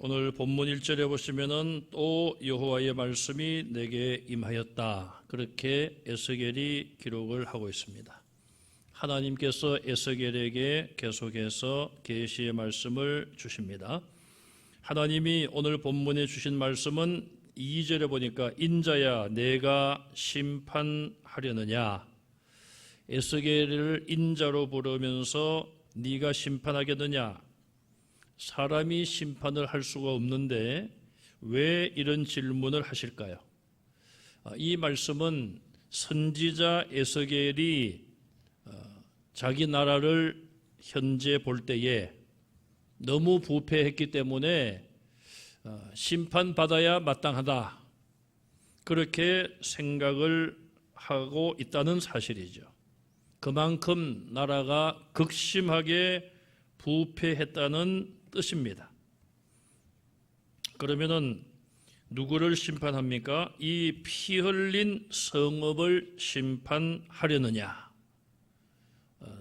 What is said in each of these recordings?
오늘 본문 1절에 보시면은 또 여호와의 말씀이 내게 임하였다. 그렇게 에스겔이 기록을 하고 있습니다. 하나님께서 에스겔에게 계속해서 계시의 말씀을 주십니다. 하나님이 오늘 본문에 주신 말씀은 2절에 보니까 인자야 내가 심판하려느냐. 에스겔을 인자로 부르면서 네가 심판하겠느냐. 사람이 심판을 할 수가 없는데 왜 이런 질문을 하실까요? 이 말씀은 선지자 에스겔이 자기 나라를 현재 볼 때에 너무 부패했기 때문에 심판받아야 마땅하다, 그렇게 생각을 하고 있다는 사실이죠. 그만큼 나라가 극심하게 부패했다는 뜻입니다. 그러면은 누구를 심판합니까? 이 피 흘린 성읍을 심판하려느냐?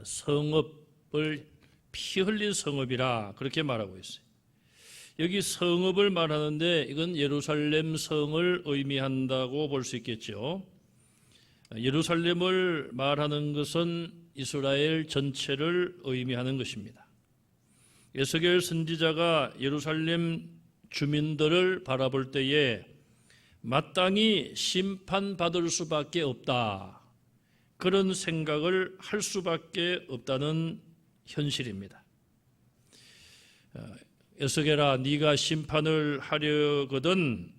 성읍을 피 흘린 성읍이라 그렇게 말하고 있어요. 여기 성읍을 말하는데 이건 예루살렘 성을 의미한다고 볼 수 있겠죠. 예루살렘을 말하는 것은 이스라엘 전체를 의미하는 것입니다. 에스겔 선지자가 예루살렘 주민들을 바라볼 때에 마땅히 심판받을 수밖에 없다, 그런 생각을 할 수밖에 없다는 현실입니다. 에스겔아 네가 심판을 하려거든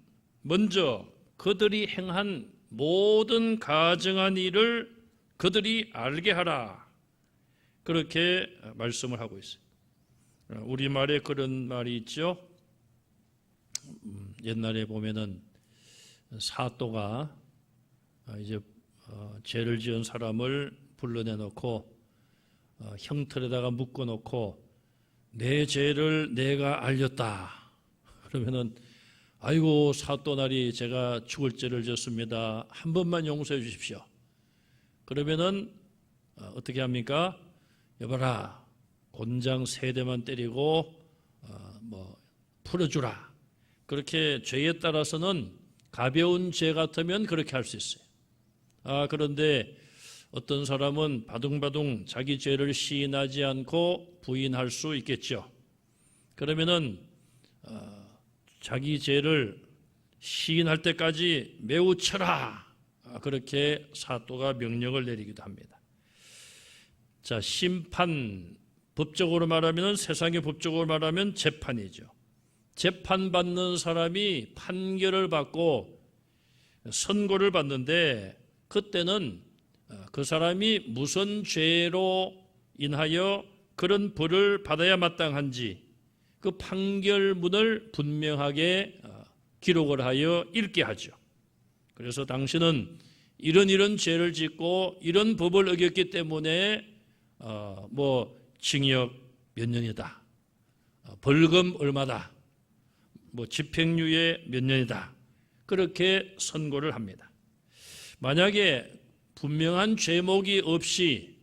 먼저 그들이 행한 모든 가증한 일을 그들이 알게 하라, 그렇게 말씀을 하고 있어요. 우리말에 그런 말이 있죠. 옛날에 보면은 사또가 이제 죄를 지은 사람을 불러내놓고 형틀에다가 묶어놓고 내 죄를 내가 알렸다. 그러면은 아이고 사또나리 제가 죽을 죄를 졌습니다. 한 번만 용서해 주십시오. 그러면은 어떻게 합니까? 여봐라, 곤장 3대만 때리고 풀어주라. 그렇게 죄에 따라서는 가벼운 죄 같으면 그렇게 할 수 있어요. 그런데 어떤 사람은 바둥바둥 자기 죄를 시인하지 않고 부인할 수 있겠죠. 그러면은 자기 죄를 시인할 때까지 매우 쳐라, 그렇게 사또가 명령을 내리기도 합니다. 자, 심판, 법적으로 말하면, 세상의 법적으로 말하면 재판이죠. 재판받는 사람이 판결을 받고 선고를 받는데 그때는 그 사람이 무슨 죄로 인하여 그런 벌을 받아야 마땅한지 그 판결문을 분명하게 기록을 하여 읽게 하죠. 그래서 당신은 이런 죄를 짓고 이런 법을 어겼기 때문에 징역 몇 년이다, 벌금 얼마다, 집행유예 몇 년이다, 그렇게 선고를 합니다. 만약에 분명한 죄목이 없이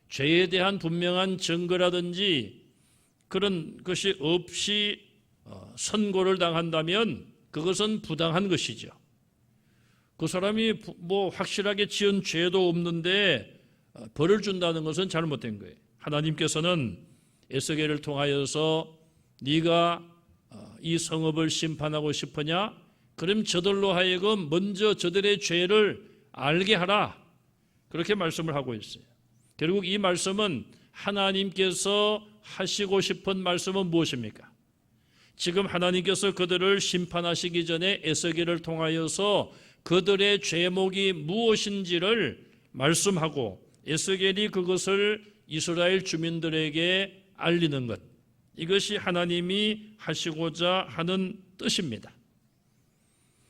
죄에 대한 분명한 증거라든지 그런 것이 없이 선고를 당한다면 그것은 부당한 것이죠. 그 사람이 확실하게 지은 죄도 없는데 벌을 준다는 것은 잘못된 거예요. 하나님께서는 에스겔을 통하여서 네가 이 성읍을 심판하고 싶으냐? 그럼 저들로 하여금 먼저 저들의 죄를 알게 하라, 그렇게 말씀을 하고 있어요. 결국 이 말씀은 하나님께서 하시고 싶은 말씀은 무엇입니까? 지금 하나님께서 그들을 심판하시기 전에 에스겔을 통하여서 그들의 죄목이 무엇인지를 말씀하고 에스겔이 그것을 이스라엘 주민들에게 알리는 것, 이것이 하나님이 하시고자 하는 뜻입니다.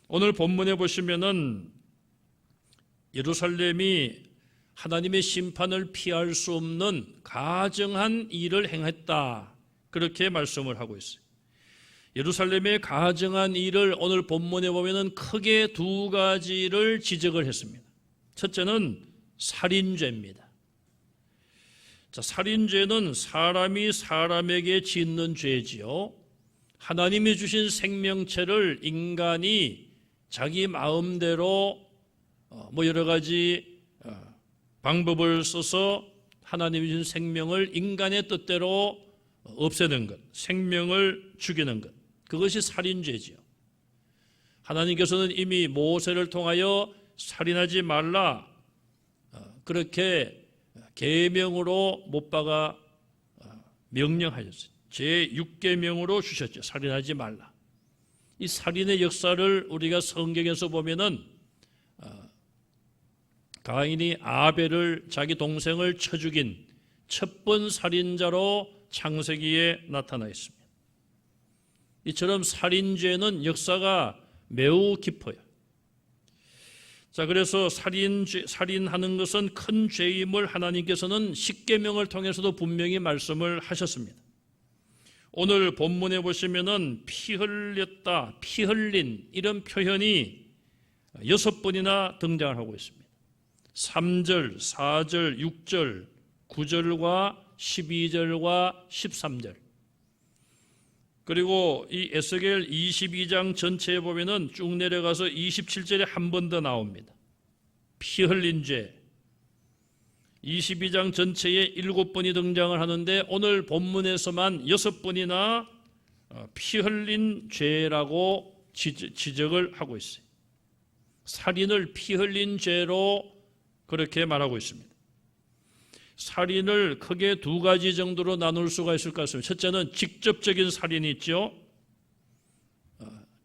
오늘 본문에 보시면은 예루살렘이 하나님의 심판을 피할 수 없는 가증한 일을 행했다, 그렇게 말씀을 하고 있어요. 예루살렘의 가증한 일을 오늘 본문에 보면은 크게 2가지를 지적을 했습니다. 첫째는 살인죄입니다. 자, 살인죄는 사람이 사람에게 짓는 죄지요. 하나님이 주신 생명체를 인간이 자기 마음대로 여러 가지 방법을 써서 하나님이 주신 생명을 인간의 뜻대로 없애는 것, 생명을 죽이는 것, 그것이 살인죄지요. 하나님께서는 이미 모세를 통하여 살인하지 말라 그렇게 계명으로 못 박아 명령하셨어요. 제6계명으로 주셨죠. 살인하지 말라. 이 살인의 역사를 우리가 성경에서 보면은 가인이 아벨을 자기 동생을 쳐 죽인 첫 번 살인자로 창세기에 나타나 있습니다. 이처럼 살인죄는 역사가 매우 깊어요. 자, 그래서 살인하는 것은 큰 죄임을 하나님께서는 십계명을 통해서도 분명히 말씀을 하셨습니다. 오늘 본문에 보시면은 피 흘렸다, 피 흘린 이런 표현이 6번이나 등장을 하고 있습니다. 3절, 4절, 6절, 9절과 12절과 13절. 그리고 이 에스겔 22장 전체에 보면은 쭉 내려가서 27절에 한 번 더 나옵니다. 피 흘린 죄. 22장 전체에 7번이 등장을 하는데 오늘 본문에서만 6번이나 피 흘린 죄라고 지적을 하고 있어요. 살인을 피 흘린 죄로 그렇게 말하고 있습니다. 살인을 크게 두 가지 정도로 나눌 수가 있을 것 같습니다. 첫째는 직접적인 살인이 있죠.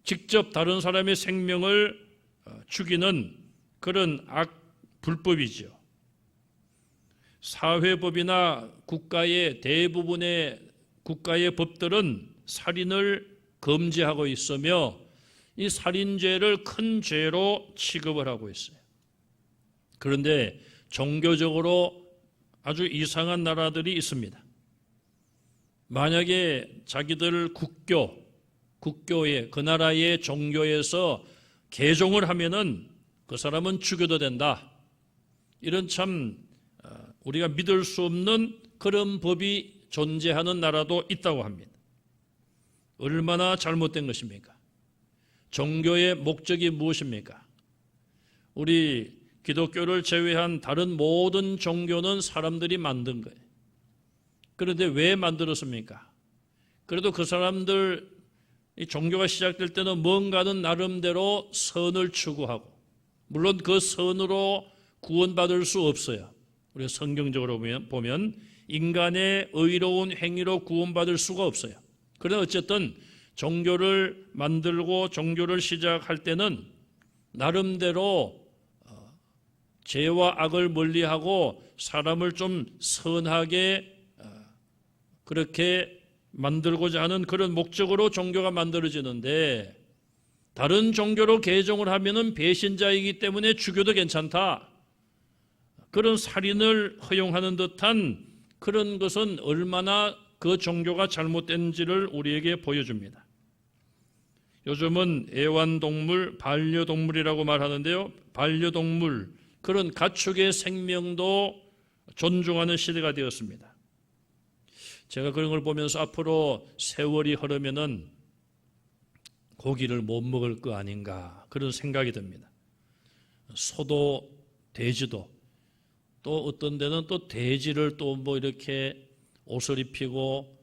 직접 다른 사람의 생명을 죽이는 그런 불법이죠. 사회법이나 국가의 대부분의 국가의 법들은 살인을 금지하고 있으며 이 살인죄를 큰 죄로 취급을 하고 있어요. 그런데 종교적으로 아주 이상한 나라들이 있습니다. 만약에 자기들 국교에 그 나라의 종교에서 개종을 하면은 그 사람은 죽여도 된다. 이런 참 우리가 믿을 수 없는 그런 법이 존재하는 나라도 있다고 합니다. 얼마나 잘못된 것입니까? 종교의 목적이 무엇입니까? 우리 기독교를 제외한 다른 모든 종교는 사람들이 만든 거예요. 그런데 왜 만들었습니까? 그래도 그 사람들 이 종교가 시작될 때는 뭔가는 나름대로 선을 추구하고 물론 그 선으로 구원받을 수 없어요. 우리가 성경적으로 보면 인간의 의로운 행위로 구원받을 수가 없어요. 그러나 어쨌든 종교를 만들고 종교를 시작할 때는 나름대로 죄와 악을 멀리하고 사람을 좀 선하게 그렇게 만들고자 하는 그런 목적으로 종교가 만들어지는데 다른 종교로 개종을 하면은 배신자이기 때문에 죽여도 괜찮다. 그런 살인을 허용하는 듯한 그런 것은 얼마나 그 종교가 잘못된지를 우리에게 보여줍니다. 요즘은 애완동물, 반려동물이라고 말하는데요. 반려동물, 그런 가축의 생명도 존중하는 시대가 되었습니다. 제가 그런 걸 보면서 앞으로 세월이 흐르면은 고기를 못 먹을 거 아닌가 그런 생각이 듭니다. 소도 돼지도 또 어떤 데는 또 돼지를 또 뭐 이렇게 옷을 입히고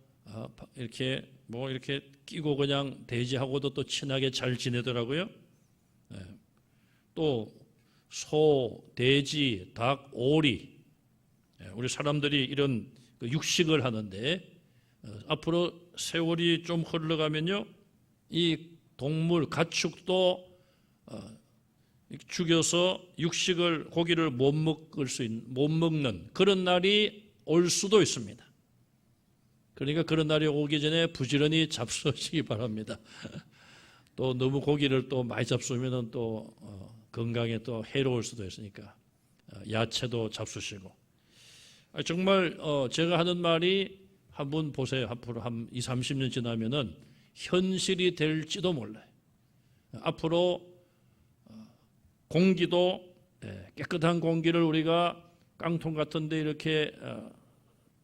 이렇게 뭐 이렇게 끼고 그냥 돼지하고도 또 친하게 잘 지내더라고요. 또 소, 돼지, 닭, 오리 우리 사람들이 이런 육식을 하는데 앞으로 세월이 좀 흘러가면요 이 동물, 가축도 죽여서 육식을 고기를 못 먹는 그런 날이 올 수도 있습니다. 그러니까 그런 날이 오기 전에 부지런히 잡수시기 바랍니다. 또 너무 고기를 또 많이 잡수면은 또 건강에 또 해로울 수도 있으니까 야채도 잡수시고. 정말 제가 하는 말이 한번 보세요. 앞으로 한 20, 30년 지나면은 현실이 될지도 몰라요. 앞으로 공기도 깨끗한 공기를 우리가 깡통 같은 데 이렇게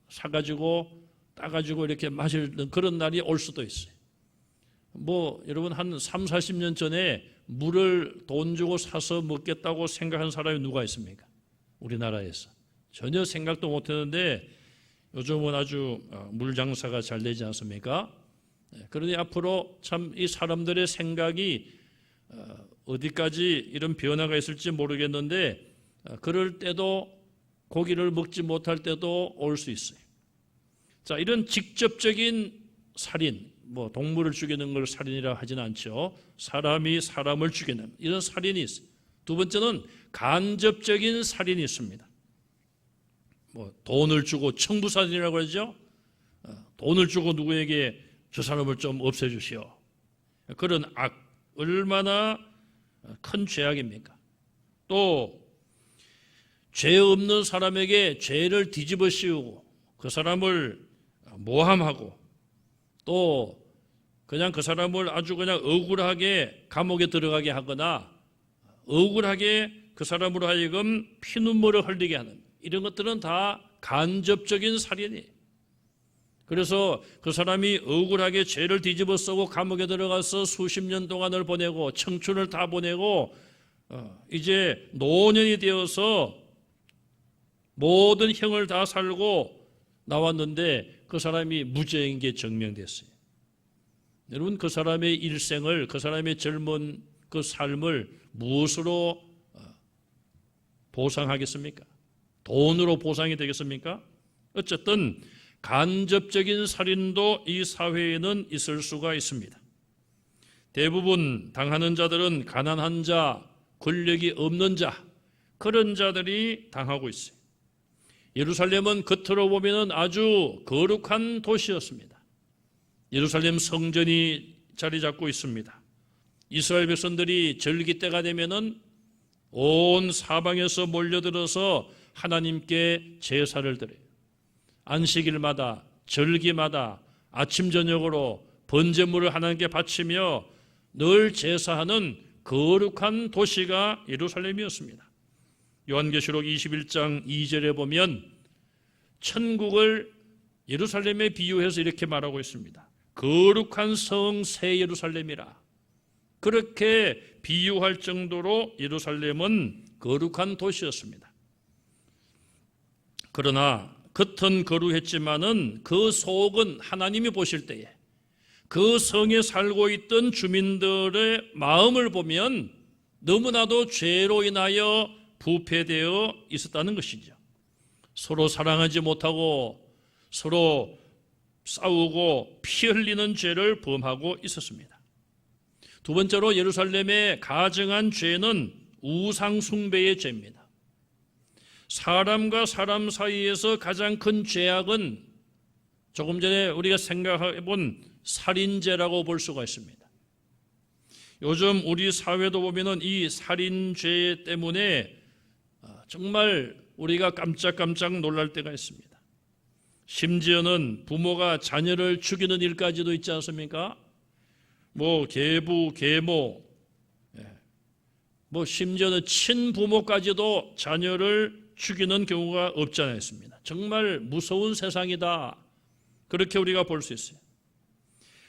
사가지고 따가지고 이렇게 마시는 그런 날이 올 수도 있어요. 여러분 한 3, 40년 전에 물을 돈 주고 사서 먹겠다고 생각한 사람이 누가 있습니까? 우리나라에서. 전혀 생각도 못했는데 요즘은 아주 물 장사가 잘 되지 않습니까? 그러니 앞으로 참 이 사람들의 생각이 어디까지 이런 변화가 있을지 모르겠는데 그럴 때도 고기를 먹지 못할 때도 올 수 있어요. 자, 이런 직접적인 살인, 동물을 죽이는 걸 살인이라 하지는 않죠. 사람이 사람을 죽이는 이런 살인이 있어요. 두 번째는 간접적인 살인이 있습니다. 돈을 주고 청부살인이라고 그러죠. 돈을 주고 누구에게 저 사람을 좀 없애주시오. 그런 악, 얼마나 큰 죄악입니까? 또 죄 없는 사람에게 죄를 뒤집어 씌우고 그 사람을 모함하고 또 그냥 그 사람을 아주 그냥 억울하게 감옥에 들어가게 하거나 억울하게 그 사람으로 하여금 피눈물을 흘리게 하는 이런 것들은 다 간접적인 살인이에요. 그래서 그 사람이 억울하게 죄를 뒤집어 쓰고 감옥에 들어가서 수십 년 동안을 보내고 청춘을 다 보내고 이제 노년이 되어서 모든 형을 다 살고 나왔는데 그 사람이 무죄인 게 증명됐어요. 여러분 그 사람의 일생을 그 사람의 젊은 그 삶을 무엇으로 보상하겠습니까? 돈으로 보상이 되겠습니까? 어쨌든 간접적인 살인도 이 사회에는 있을 수가 있습니다. 대부분 당하는 자들은 가난한 자, 권력이 없는 자, 그런 자들이 당하고 있어요. 예루살렘은 겉으로 보면 아주 거룩한 도시였습니다. 예루살렘 성전이 자리 잡고 있습니다. 이스라엘 백성들이 절기 때가 되면은 온 사방에서 몰려들어서 하나님께 제사를 드려요. 안식일마다 절기마다 아침 저녁으로 번제물을 하나님께 바치며 늘 제사하는 거룩한 도시가 예루살렘이었습니다. 요한계시록 21장 2절에 보면 천국을 예루살렘에 비유해서 이렇게 말하고 있습니다. 거룩한 성 새 예루살렘이라. 그렇게 비유할 정도로 예루살렘은 거룩한 도시였습니다. 그러나 겉은 거룩했지만은 그 속은 하나님이 보실 때에 그 성에 살고 있던 주민들의 마음을 보면 너무나도 죄로 인하여 부패되어 있었다는 것이죠. 서로 사랑하지 못하고 서로 싸우고 피 흘리는 죄를 범하고 있었습니다. 두 번째로 예루살렘에 가증한 죄는 우상 숭배의 죄입니다. 사람과 사람 사이에서 가장 큰 죄악은 조금 전에 우리가 생각해 본 살인죄라고 볼 수가 있습니다. 요즘 우리 사회도 보면은 이 살인죄 때문에 정말 우리가 깜짝깜짝 놀랄 때가 있습니다. 심지어는 부모가 자녀를 죽이는 일까지도 있지 않습니까? 계부, 계모, 심지어는 친부모까지도 자녀를 죽이는 경우가 없지 않아 있습니다. 정말 무서운 세상이다. 그렇게 우리가 볼 수 있어요.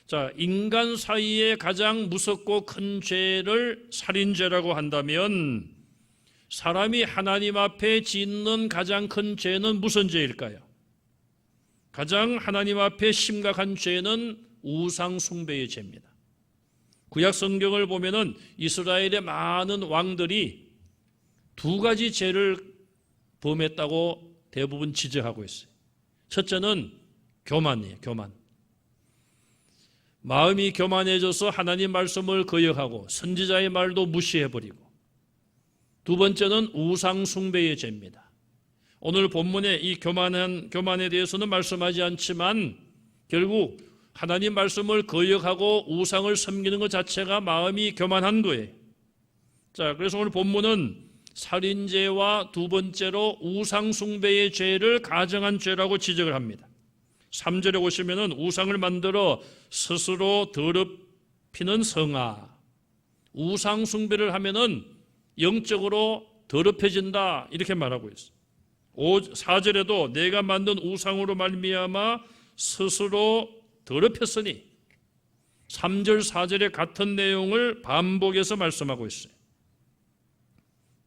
자, 인간 사이에 가장 무섭고 큰 죄를 살인죄라고 한다면 사람이 하나님 앞에 짓는 가장 큰 죄는 무슨 죄일까요? 가장 하나님 앞에 심각한 죄는 우상 숭배의 죄입니다. 구약 성경을 보면은 이스라엘의 많은 왕들이 두 가지 죄를 범했다고 대부분 지적하고 있어요. 첫째는 교만이에요. 교만. 마음이 교만해져서 하나님 말씀을 거역하고 선지자의 말도 무시해버리고, 두 번째는 우상 숭배의 죄입니다. 오늘 본문에 이 교만에 대해서는 말씀하지 않지만 결국 하나님 말씀을 거역하고 우상을 섬기는 것 자체가 마음이 교만한 거예요. 자, 그래서 오늘 본문은 살인죄와 두 번째로 우상 숭배의 죄를 가정한 죄라고 지적을 합니다. 3절에 보시면은 우상을 만들어 스스로 더럽히는 성아. 우상 숭배를 하면은 영적으로 더럽혀진다 이렇게 말하고 있어요. 4절에도 내가 만든 우상으로 말미암아 스스로 더럽혔으니, 3절, 4절의 같은 내용을 반복해서 말씀하고 있어요.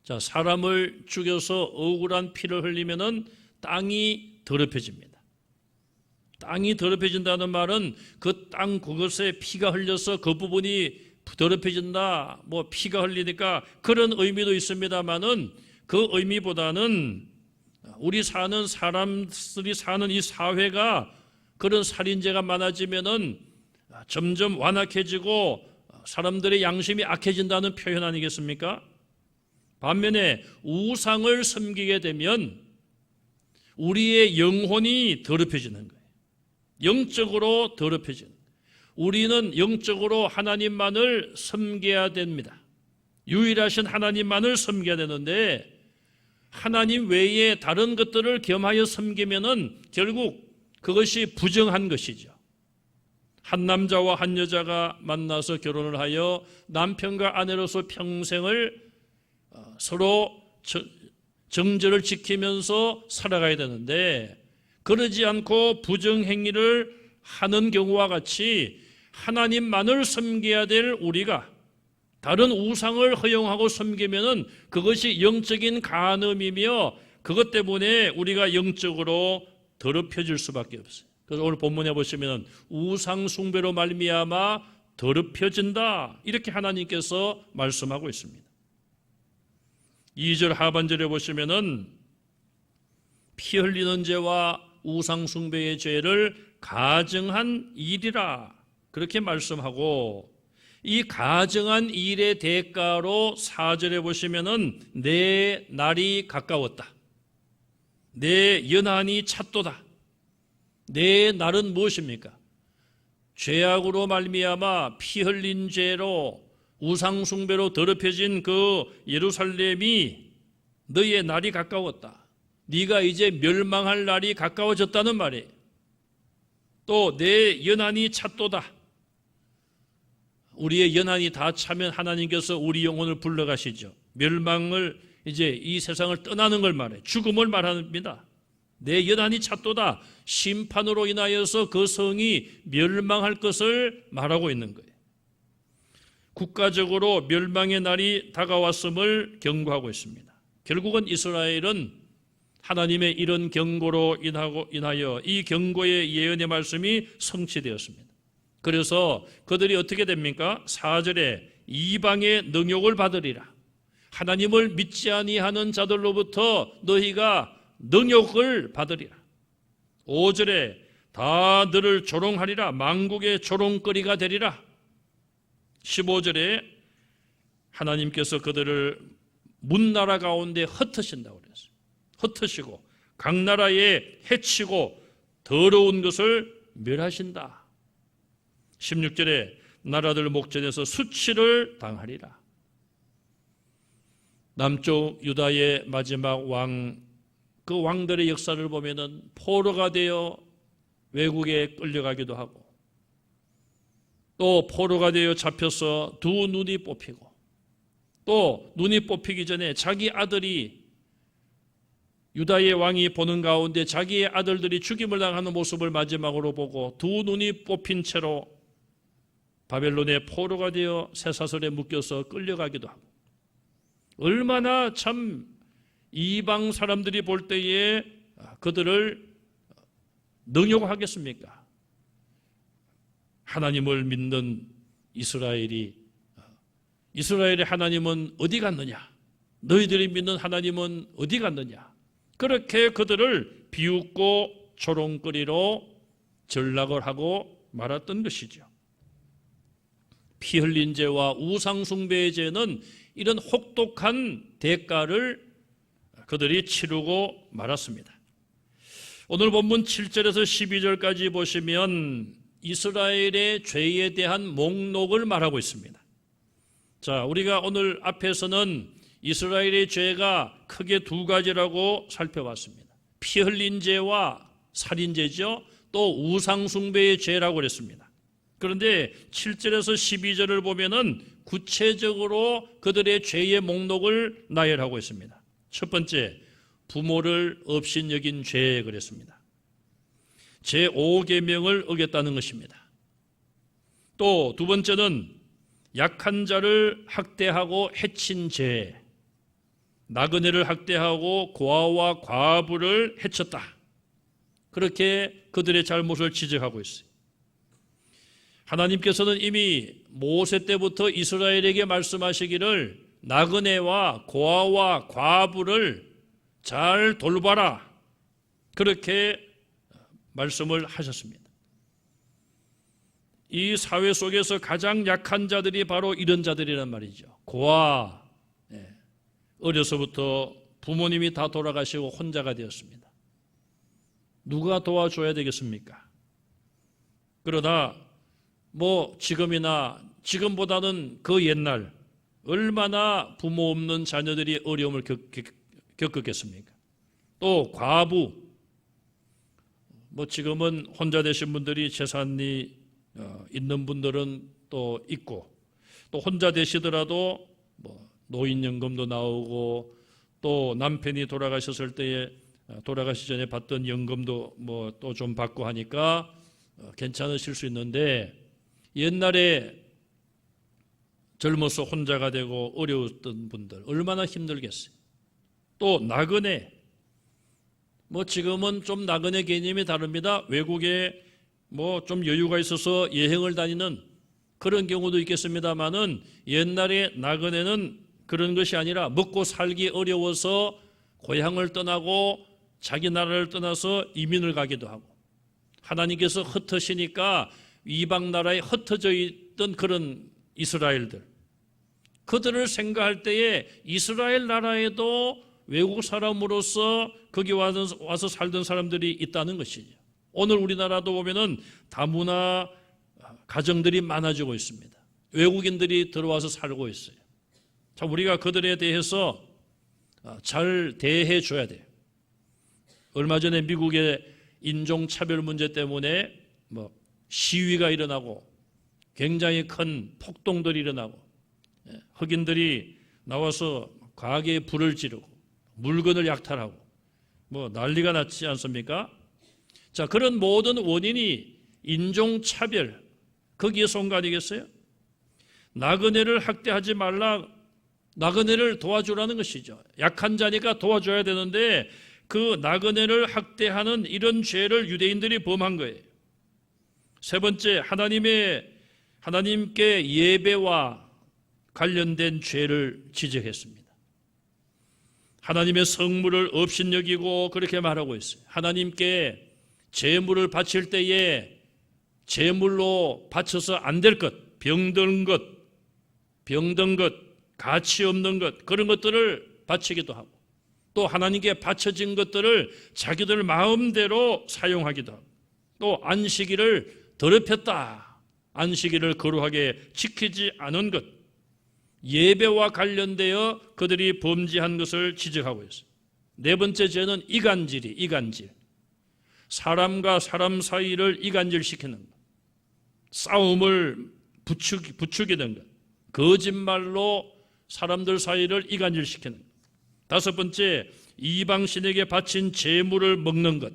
자, 사람을 죽여서 억울한 피를 흘리면은 땅이 더럽혀집니다. 땅이 더럽혀진다는 말은 그 땅 그것에 피가 흘려서 그 부분이 더럽혀진다, 뭐 피가 흘리니까 그런 의미도 있습니다만은 그 의미보다는 우리 사는 사람들이 사는 이 사회가 그런 살인죄가 많아지면은 점점 완악해지고 사람들의 양심이 악해진다는 표현 아니겠습니까? 반면에 우상을 섬기게 되면 우리의 영혼이 더럽혀지는 거예요. 영적으로 더럽혀지는 거예요. 우리는 영적으로 하나님만을 섬겨야 됩니다. 유일하신 하나님만을 섬겨야 되는데 하나님 외에 다른 것들을 겸하여 섬기면은 결국 그것이 부정한 것이죠. 한 남자와 한 여자가 만나서 결혼을 하여 남편과 아내로서 평생을 서로 정절을 지키면서 살아가야 되는데 그러지 않고 부정행위를 하는 경우와 같이 하나님만을 섬겨야 될 우리가 다른 우상을 허용하고 섬기면은 그것이 영적인 간음이며 그것 때문에 우리가 영적으로 더럽혀질 수밖에 없어요. 그래서 오늘 본문에 보시면 우상 숭배로 말미암아 더럽혀진다 이렇게 하나님께서 말씀하고 있습니다. 2절 하반절에 보시면은 피 흘리는 죄와 우상 숭배의 죄를 가증한 일이라 그렇게 말씀하고 이 가증한 일의 대가로 4절에 보시면은 내 날이 가까웠다. 내 연한이 찼도다. 내 날은 무엇입니까? 죄악으로 말미암아 피 흘린 죄로 우상 숭배로 더럽혀진 그 예루살렘이 너의 날이 가까웠다. 네가 이제 멸망할 날이 가까워졌다는 말이에요. 또 내 연한이 찼도다. 우리의 연한이 다 차면 하나님께서 우리 영혼을 불러가시죠. 멸망을 이제 이 세상을 떠나는 걸 말해요. 죽음을 말합니다. 내 연한이 찼도다. 심판으로 인하여서 그 성이 멸망할 것을 말하고 있는 거예요. 국가적으로 멸망의 날이 다가왔음을 경고하고 있습니다. 결국은 이스라엘은 하나님의 이런 경고로 인하여 이 경고의 예언의 말씀이 성취되었습니다. 그래서 그들이 어떻게 됩니까? 4절에 이방의 능욕을 받으리라. 하나님을 믿지 아니하는 자들로부터 너희가 능욕을 받으리라. 5절에 다 너를 조롱하리라. 만국의 조롱거리가 되리라. 15절에 하나님께서 그들을 문나라 가운데 흩으신다고 그랬어요. 흩으시고 각 나라에 해치고 더러운 것을 멸하신다. 16절에 나라들 목전에서 수치를 당하리라. 남쪽 유다의 마지막 왕, 그 왕들의 역사를 보면은 포로가 되어 외국에 끌려가기도 하고 또 포로가 되어 잡혀서 두 눈이 뽑히고 또 눈이 뽑히기 전에 자기 아들이 유다의 왕이 보는 가운데 자기의 아들들이 죽임을 당하는 모습을 마지막으로 보고 두 눈이 뽑힌 채로 바벨론의 포로가 되어 쇠사슬에 묶여서 끌려가기도 하고 얼마나 참 이방 사람들이 볼 때에 그들을 능욕하겠습니까? 하나님을 믿는 이스라엘의 하나님은 어디 갔느냐? 너희들이 믿는 하나님은 어디 갔느냐? 그렇게 그들을 비웃고 조롱거리로 전락을 하고 말았던 것이죠. 피 흘린 죄와 우상 숭배의 죄는 이런 혹독한 대가를 그들이 치르고 말았습니다. 오늘 본문 7절에서 12절까지 보시면 이스라엘의 죄에 대한 목록을 말하고 있습니다. 자, 우리가 오늘 앞에서는 이스라엘의 죄가 크게 두 가지라고 살펴봤습니다. 피 흘린 죄와 살인죄죠. 또 우상 숭배의 죄라고 그랬습니다. 그런데 7절에서 12절을 보면은 구체적으로 그들의 죄의 목록을 나열하고 있습니다. 첫 번째, 부모를 업신여긴 죄 그랬습니다. 제5계명을 어겼다는 것입니다. 또 두 번째는 약한 자를 학대하고 해친 죄, 나그네를 학대하고 고아와 과부를 해쳤다. 그렇게 그들의 잘못을 지적하고 있어요. 하나님께서는 이미 모세 때부터 이스라엘에게 말씀하시기를 나그네와 고아와 과부를 잘 돌봐라. 그렇게 말씀을 하셨습니다. 이 사회 속에서 가장 약한 자들이 바로 이런 자들이란 말이죠. 고아, 어려서부터 부모님이 다 돌아가시고 혼자가 되었습니다. 누가 도와줘야 되겠습니까? 그러나 지금보다는 그 옛날 얼마나 부모 없는 자녀들이 어려움을 겪었겠습니까? 또 과부, 지금은 혼자 되신 분들이 재산이 있는 분들은 또 있고, 또 혼자 되시더라도 노인연금도 나오고, 또 남편이 돌아가셨을 때에 돌아가시 전에 받던 연금도 또 좀 받고 하니까 괜찮으실 수 있는데, 옛날에 젊어서 혼자가 되고 어려웠던 분들 얼마나 힘들겠어요. 또 나그네, 지금은 좀 나그네 개념이 다릅니다. 외국에 좀 여유가 있어서 여행을 다니는 그런 경우도 있겠습니다만은, 옛날에 나그네는 그런 것이 아니라 먹고 살기 어려워서 고향을 떠나고 자기 나라를 떠나서 이민을 가기도 하고, 하나님께서 흩으시니까 이방 나라에 흩어져 있던 그런 이스라엘들, 그들을 생각할 때에 이스라엘 나라에도 외국 사람으로서 거기 와서 살던 사람들이 있다는 것이죠. 오늘 우리나라도 보면은 다문화 가정들이 많아지고 있습니다. 외국인들이 들어와서 살고 있어요. 자, 우리가 그들에 대해서 잘 대해 줘야 돼요. 얼마 전에 미국의 인종차별 문제 때문에 시위가 일어나고 굉장히 큰 폭동들이 일어나고, 흑인들이 나와서 가게에 불을 지르고 물건을 약탈하고 난리가 났지 않습니까? 자, 그런 모든 원인이 인종차별, 거기에서 온 거 아니겠어요? 나그네를 학대하지 말라, 나그네를 도와주라는 것이죠. 약한 자니까 도와줘야 되는데, 그 나그네를 학대하는 이런 죄를 유대인들이 범한 거예요. 세 번째, 하나님께 예배와 관련된 죄를 지적했습니다. 하나님의 성물을 업신여기고 그렇게 말하고 있어요. 하나님께 제물을 바칠 때에 제물로 바쳐서 안 될 것, 병든 것, 가치 없는 것, 그런 것들을 바치기도 하고, 또 하나님께 바쳐진 것들을 자기들 마음대로 사용하기도 하고, 또 안식일을 더럽혔다, 안식일을 거룩하게 지키지 않은 것, 예배와 관련되어 그들이 범죄한 것을 지적하고 있어요. 네 번째 죄는 이간질. 사람과 사람 사이를 이간질시키는 것, 싸움을 부추기는 것, 거짓말로 사람들 사이를 이간질시키는 것. 다섯 번째, 이방신에게 바친 제물을 먹는 것.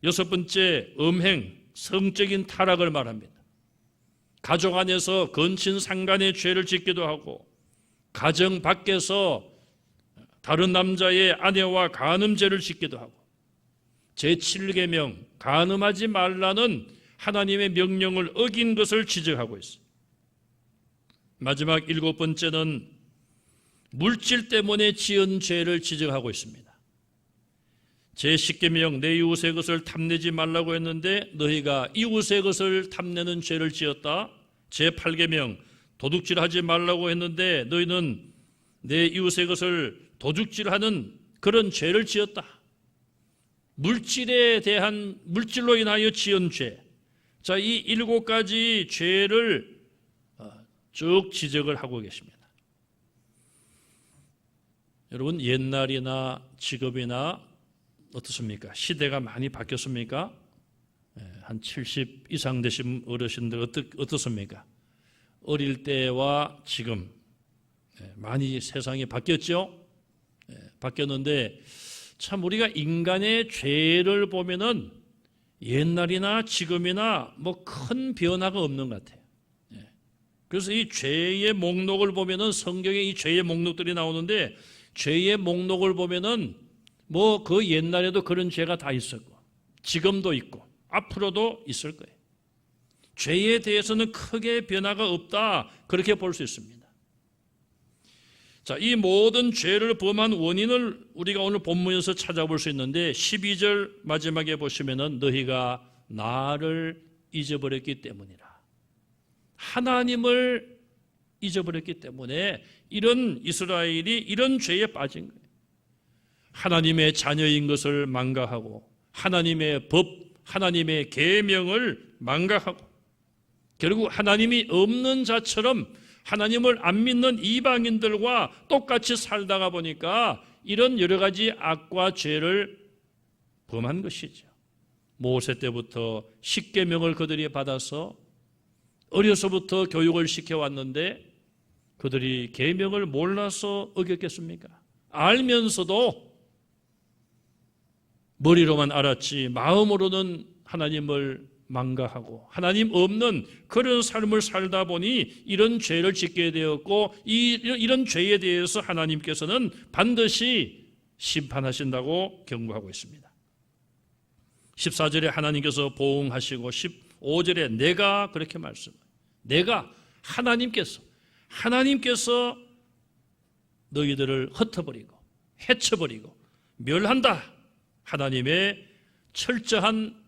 여섯 번째, 음행, 성적인 타락을 말합니다. 가족 안에서 건친상간의 죄를 짓기도 하고, 가정 밖에서 다른 남자의 아내와 간음죄를 짓기도 하고, 제7계명 간음하지 말라는 하나님의 명령을 어긴 것을 지적하고 있습니다. 마지막 일곱 번째는 물질 때문에 지은 죄를 지적하고 있습니다. 제10계명 내 이웃의 것을 탐내지 말라고 했는데 너희가 이웃의 것을 탐내는 죄를 지었다. 제8계명 도둑질하지 말라고 했는데 너희는 내 이웃의 것을 도둑질하는 그런 죄를 지었다. 물질로 인하여 지은 죄. 자, 이 7가지 죄를 쭉 지적을 하고 계십니다. 여러분, 옛날이나 지금이나 어떻습니까? 시대가 많이 바뀌었습니까? 한 70 이상 되신 어르신들 어떻습니까? 어릴 때와 지금 많이 세상이 바뀌었죠? 바뀌었는데 참 우리가 인간의 죄를 보면은 옛날이나 지금이나 뭐 큰 변화가 없는 것 같아요. 그래서 이 죄의 목록을 보면은 성경에 이 죄의 목록들이 나오는데 죄의 목록을 보면은 뭐 그 옛날에도 그런 죄가 다 있었고 지금도 있고 앞으로도 있을 거예요. 죄에 대해서는 크게 변화가 없다 그렇게 볼 수 있습니다. 자, 이 모든 죄를 범한 원인을 우리가 오늘 본문에서 찾아볼 수 있는데 12절 마지막에 보시면은 너희가 나를 잊어버렸기 때문이라. 하나님을 잊어버렸기 때문에 이런 이스라엘이 이런 죄에 빠진 거예요. 하나님의 자녀인 것을 망각하고 하나님의 법, 하나님의 계명을 망각하고 결국 하나님이 없는 자처럼 하나님을 안 믿는 이방인들과 똑같이 살다가 보니까 이런 여러 가지 악과 죄를 범한 것이죠. 모세 때부터 십계명을 그들이 받아서 어려서부터 교육을 시켜왔는데 그들이 계명을 몰라서 어겼겠습니까? 알면서도 머리로만 알았지 마음으로는 하나님을 망각하고 하나님 없는 그런 삶을 살다 보니 이런 죄를 짓게 되었고 이런 죄에 대해서 하나님께서는 반드시 심판하신다고 경고하고 있습니다. 14절에 하나님께서 보응하시고 15절에 내가 그렇게 말씀해요. 내가 하나님께서 너희들을 흩어버리고 해쳐버리고 멸한다. 하나님의 철저한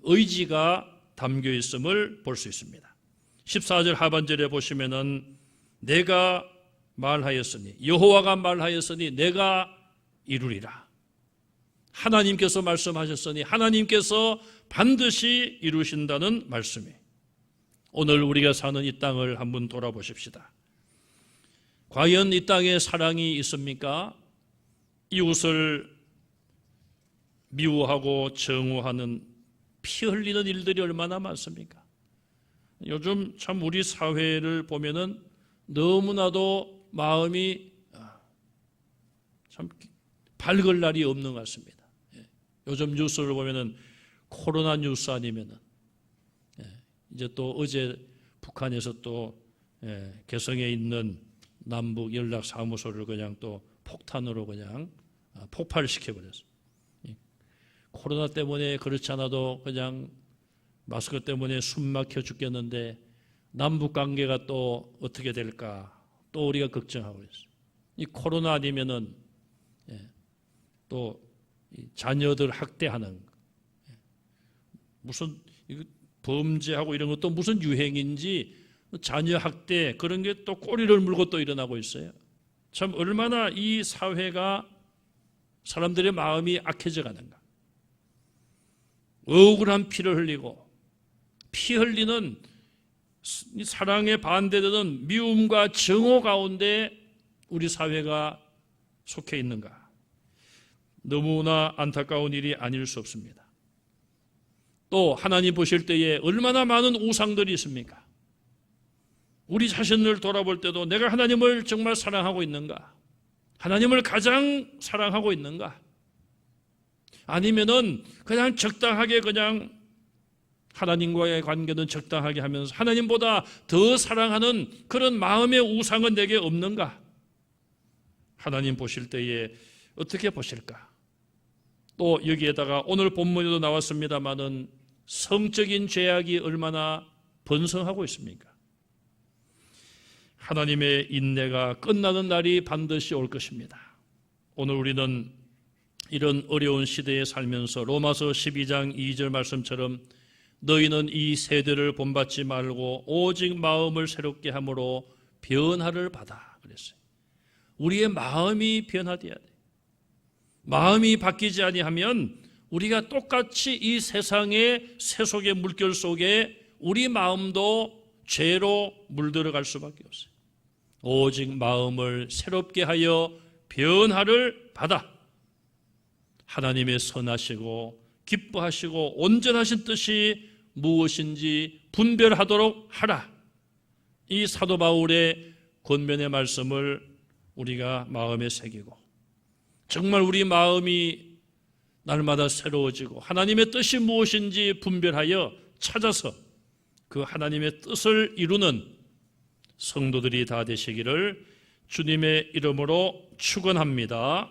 의지가 담겨 있음을 볼 수 있습니다. 14절 하반절에 보시면은 내가 말하였으니 여호와가 말하였으니 내가 이루리라. 하나님께서 말씀하셨으니 하나님께서 반드시 이루신다는 말씀이에요. 오늘 우리가 사는 이 땅을 한번 돌아보십시다. 과연 이 땅에 사랑이 있습니까? 이웃을 미워하고 정오하는 피 흘리는 일들이 얼마나 많습니까? 요즘 참 우리 사회를 보면은 너무나도 마음이 참 밝을 날이 없는 것 같습니다. 요즘 뉴스를 보면은 코로나 뉴스 아니면은 이제 또 어제 북한에서 또 개성에 있는 남북 연락 사무소를 그냥 또 폭탄으로 그냥 폭발시켜 버렸어요. 코로나 때문에 그렇지 않아도 그냥 마스크 때문에 숨 막혀 죽겠는데 남북 관계가 또 어떻게 될까 또 우리가 걱정하고 있어요. 이 코로나 아니면은 또 자녀들 학대하는 무슨 범죄하고 이런 것도 무슨 유행인지 자녀 학대 그런 게 또 꼬리를 물고 또 일어나고 있어요. 참 얼마나 이 사회가 사람들의 마음이 악해져 가는가. 억울한 피를 흘리고 피 흘리는 사랑에 반대되는 미움과 정오 가운데 우리 사회가 속해 있는가. 너무나 안타까운 일이 아닐 수 없습니다. 또 하나님 보실 때에 얼마나 많은 우상들이 있습니까? 우리 자신을 돌아볼 때도 내가 하나님을 정말 사랑하고 있는가? 하나님을 가장 사랑하고 있는가? 아니면은 그냥 적당하게 그냥 하나님과의 관계는 적당하게 하면서 하나님보다 더 사랑하는 그런 마음의 우상은 내게 없는가? 하나님 보실 때에 어떻게 보실까? 또 여기에다가 오늘 본문에도 나왔습니다마는 성적인 죄악이 얼마나 번성하고 있습니까? 하나님의 인내가 끝나는 날이 반드시 올 것입니다. 오늘 우리는 이런 어려운 시대에 살면서 로마서 12장 2절 말씀처럼 너희는 이 세대를 본받지 말고 오직 마음을 새롭게 함으로 변화를 받아 그랬어요. 우리의 마음이 변화되어야 돼. 마음이 바뀌지 아니하면 우리가 똑같이 이 세상의 세속의 물결 속에 우리 마음도 죄로 물들어갈 수밖에 없어요. 오직 마음을 새롭게 하여 변화를 받아 하나님의 선하시고 기뻐하시고 온전하신 뜻이 무엇인지 분별하도록 하라. 이 사도 바울의 권면의 말씀을 우리가 마음에 새기고 정말 우리 마음이 날마다 새로워지고 하나님의 뜻이 무엇인지 분별하여 찾아서 그 하나님의 뜻을 이루는 성도들이 다 되시기를 주님의 이름으로 축원합니다.